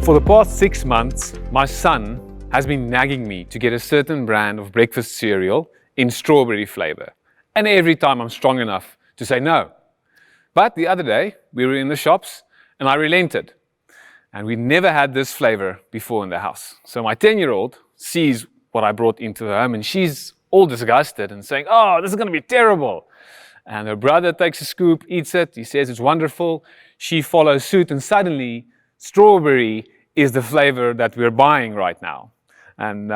For the past 6 months, my son has been nagging me to get a certain brand of breakfast cereal in strawberry flavor. And every time I'm strong enough to say no. But the other day, we were in the shops and I relented. And we never had this flavor before in the house. So my 10-year-old sees what I brought into the home and she's all disgusted and saying, "Oh, this is going to be terrible." And her brother takes a scoop, eats it, he says it's wonderful. She follows suit and suddenly strawberry is the flavor that we're buying right now. And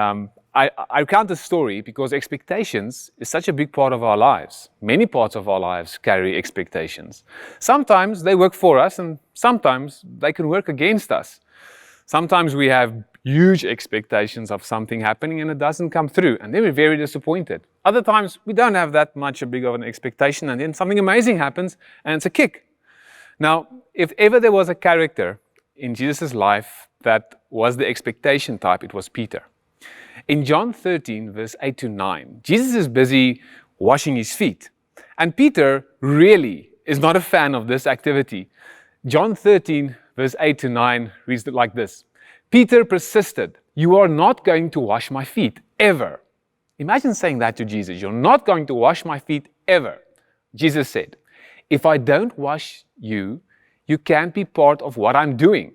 I recount this story because expectations is such a big part of our lives. Many parts of our lives carry expectations. Sometimes they work for us and sometimes they can work against us. Sometimes we have huge expectations of something happening and it doesn't come through and then we're very disappointed. Other times we don't have that much big of an expectation and then something amazing happens and it's a kick. Now, if ever there was a character in Jesus' life that was the expectation type, it was Peter. In John 13, verse 8 to 9, Jesus is busy washing his feet. And Peter really is not a fan of this activity. John 13, verse 8 to 9 reads it like this. Peter persisted, "You are not going to wash my feet, ever." Imagine saying that to Jesus. "You're not going to wash my feet, ever." Jesus said, "If I don't wash you, you can't be part of what I'm doing."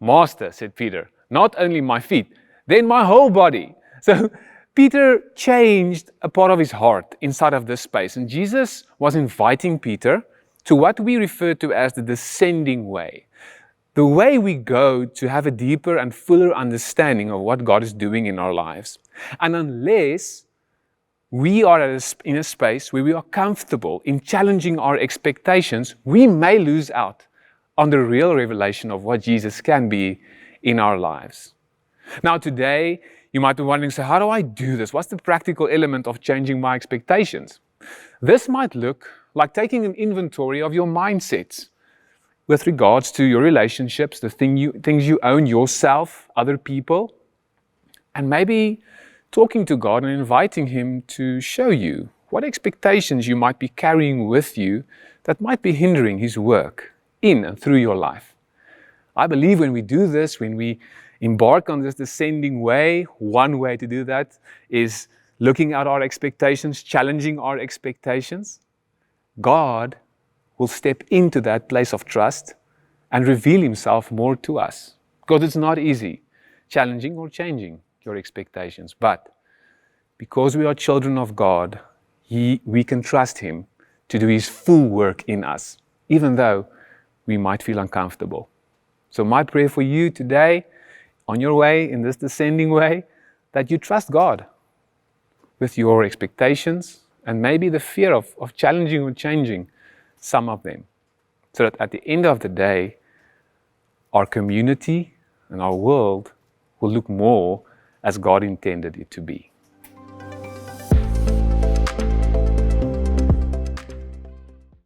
"Master," said Peter, "not only my feet, then my whole body." So Peter changed a part of his heart inside of this space. And Jesus was inviting Peter to what we refer to as the descending way. The way we go to have a deeper and fuller understanding of what God is doing in our lives. And unless we are in a space where we are comfortable in challenging our expectations, we may lose out on the real revelation of what Jesus can be in our lives. Now today, you might be wondering, so how do I do this? What's the practical element of changing my expectations? This might look like taking an inventory of your mindsets with regards to your relationships, the things you own yourself, other people, and maybe talking to God and inviting Him to show you what expectations you might be carrying with you that might be hindering His work in and through your life. I believe when we do this, when we embark on this descending way, one way to do that is looking at our expectations, challenging our expectations. God will step into that place of trust and reveal Himself more to us. Because it's not easy challenging or changing your expectations. But because we are children of God, we can trust Him to do His full work in us, even though we might feel uncomfortable. So my prayer for you today, on your way, in this descending way, that you trust God with your expectations and maybe the fear of challenging or changing some of them. So that at the end of the day, our community and our world will look more as God intended it to be.